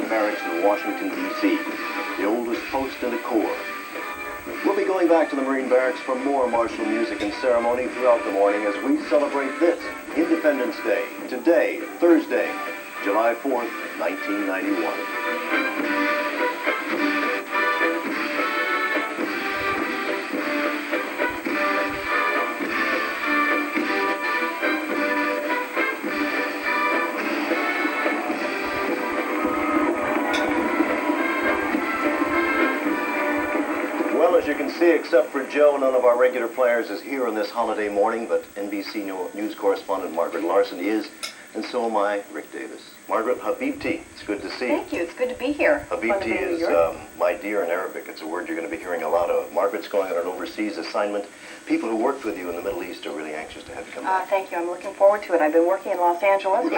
Marine Barracks in Washington, D.C., the oldest post in the Corps. We'll be going back to the Marine Barracks for more martial music and ceremony throughout the morning as we celebrate this, Independence Day, today, Thursday, July 4th, 1991. As you can see, except for Joe, none of our regular players is here on this holiday morning, but NBC News correspondent Margaret Larson is, and so am I, Rick Davis. Margaret, Habibti, it's good to see you. Thank you, it's good to be here. Habibti is my dear in Arabic. It's a word you're going to be hearing a lot of. Margaret's going on an overseas assignment. People who worked with you in the Middle East are really anxious to have you come back. Thank you, I'm looking forward to it. I've been working in Los Angeles.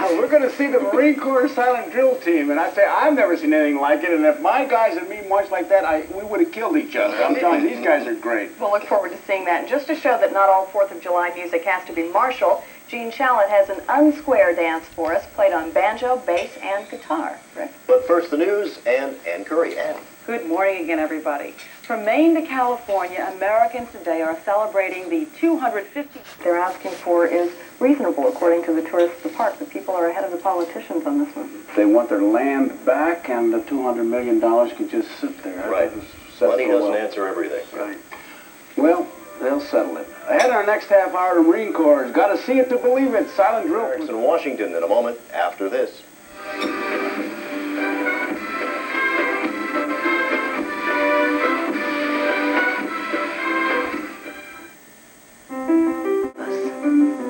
We're going to see the Marine Corps Silent Drill Team, and I tell you, I've never seen anything like it, and if my guys and me marched like that, we would have killed each other. I'm telling you, these guys are great. We'll look forward to seeing that. And just to show that not all 4th of July music has to be martial, Gene Shalit has an unsquare dance for us, played on banjo, bass, and guitar. Rick? But first the news, and Ann Curry. Ann. Good morning again, everybody. From Maine to California, Americans today are celebrating the 250th. They're asking for is reasonable, according to the tourists of the park. The people are ahead of the politicians on this one. They want their land back, and the $200 million can just sit there. Right. Money doesn't answer everything. Right. Well, they'll settle it. Ahead of our next half hour, the Marine Corps has got to see it to believe it. Silent Drill. Barracks in Washington in a moment after this.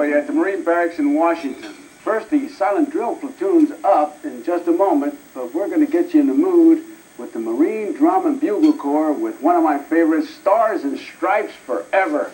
You're at the Marine Barracks in Washington. First, the Silent Drill Platoon's up in just a moment, but we're going to get you in the mood with the Marine Drum and Bugle Corps with one of my favorites, Stars and Stripes Forever.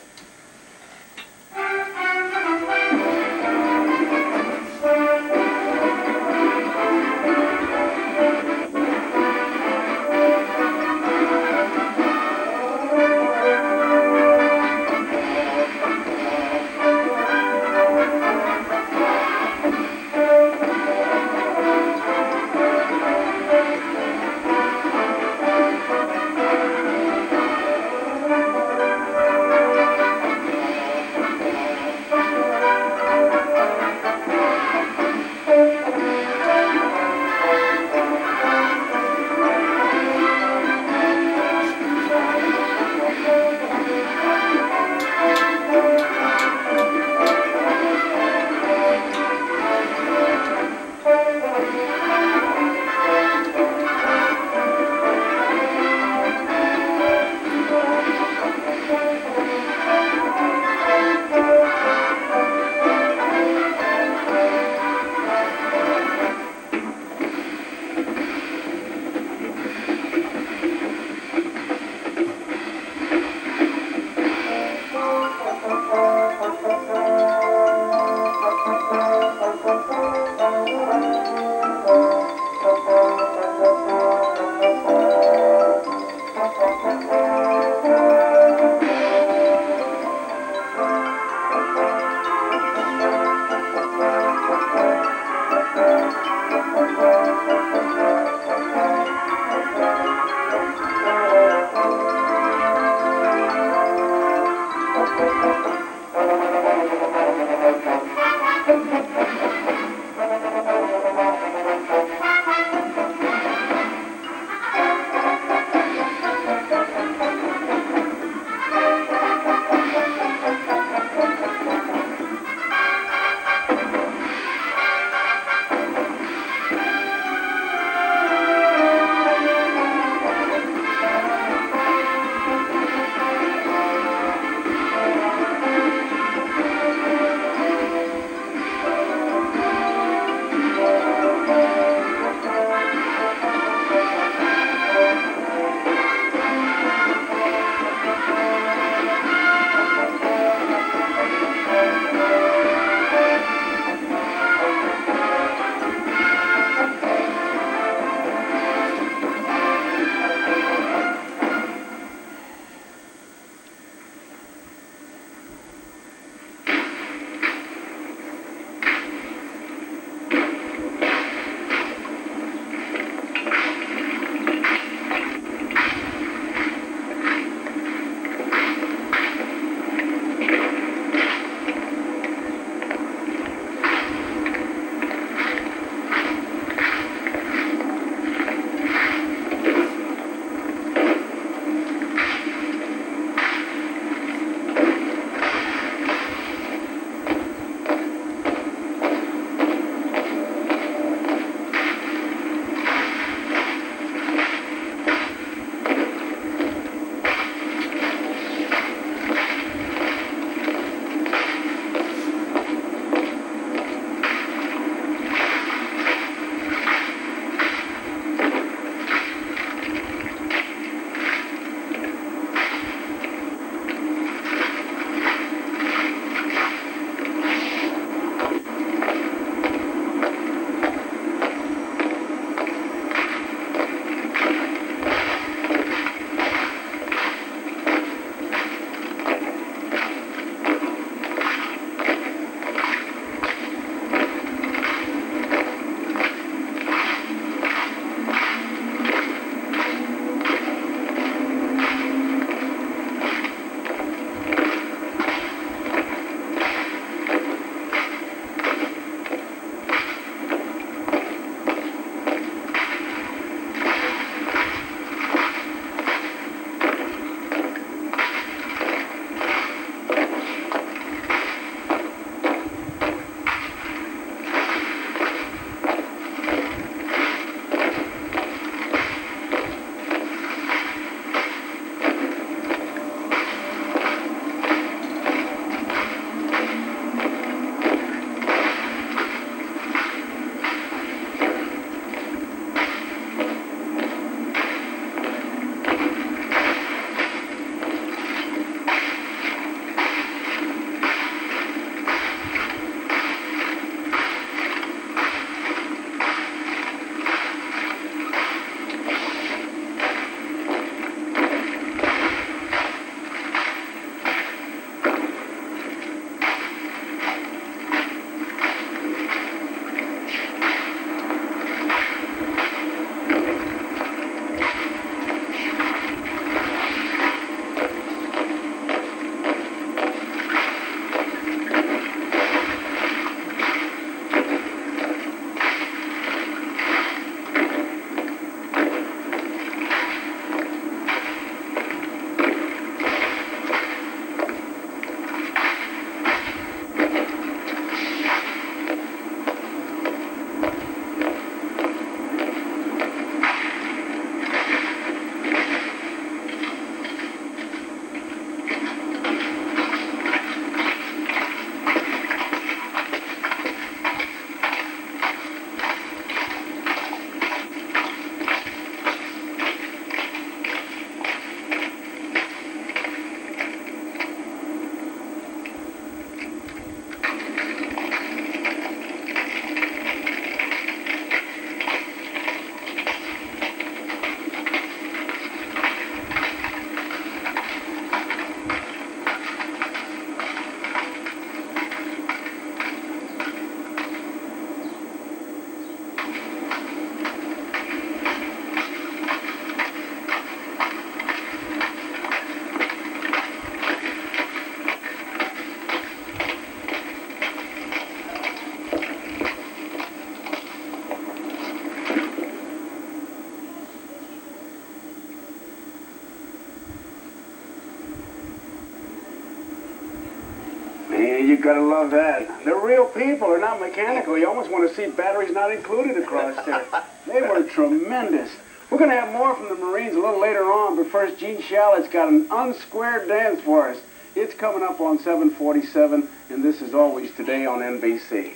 Man, you gotta love that. They're real people. They're not mechanical. You almost want to see batteries not included across there. They were tremendous. We're going to have more from the Marines a little later on, but first, Gene Shallot's got an unsquared dance for us. It's coming up on 7:47, and this is Always Today on NBC.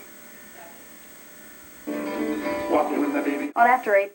On After 8.